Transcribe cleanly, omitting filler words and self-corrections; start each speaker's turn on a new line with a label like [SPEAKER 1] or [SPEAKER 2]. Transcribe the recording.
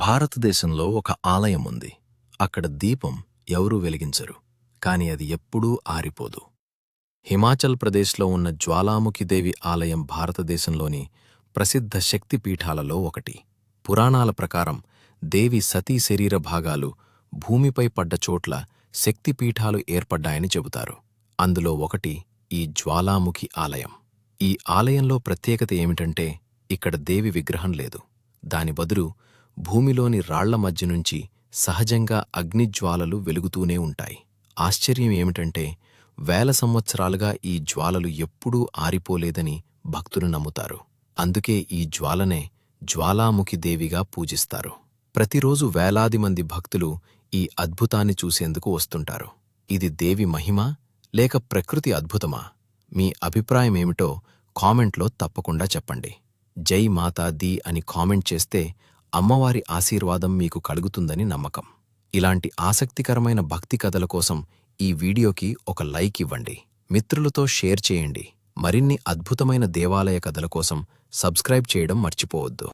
[SPEAKER 1] భారతదేశంలో ఒక ఆలయం ఉంది. అక్కడ దీపం ఎవరూ వెలిగించరు, కాని అది ఎప్పుడూ ఆరిపోదు. హిమాచల్ ప్రదేశ్లో ఉన్న జ్వాలాముఖిదేవి ఆలయం భారతదేశంలోని ప్రసిద్ధ శక్తిపీఠాలలో ఒకటి. పురాణాల ప్రకారం దేవి సతీ శరీర భాగాలు భూమిపై పడ్డ చోట్ల శక్తిపీఠాలు ఏర్పడ్డాయని చెబుతారు. అందులో ఒకటి ఈ జ్వాలాముఖి ఆలయం. ఈ ఆలయంలో ప్రత్యేకత ఏమిటంటే ఇక్కడ దేవి విగ్రహం లేదు. దాని బదులు భూమిలోని రాళ్ల మధ్య నుంచి సహజంగా అగ్నిజ్వాలలు వెలుగుతూనే ఉంటాయి. ఆశ్చర్యం ఏమిటంటే వేల సంవత్సరాలుగా ఈ జ్వాలలు ఎప్పుడూ ఆరిపోలేదని భక్తులు నమ్ముతారు. అందుకే ఈ జ్వాలనే జ్వాలాముఖి దేవిగా పూజిస్తారు. ప్రతిరోజు వేలాది మంది భక్తులు ఈ అద్భుతాన్ని చూసేందుకు వస్తుంటారు. ఇది దేవి మహిమ లేక ప్రకృతి అద్భుతమా? మీ అభిప్రాయమేమిటో కామెంట్లో తప్పకుండా చెప్పండి. జై మాతా దీ అని కామెంట్ చేస్తే అమ్మవారి ఆశీర్వాదం మీకు కలుగుతుందని నమ్మకం. ఇలాంటి ఆసక్తికరమైన భక్తి కథల కోసం ఈ వీడియోకి ఒక లైక్ ఇవ్వండి. మిత్రులతో షేర్ చేయండి. మరిన్ని అద్భుతమైన దేవాలయ కథల కోసం సబ్స్క్రైబ్ చేయడం మర్చిపోవద్దు.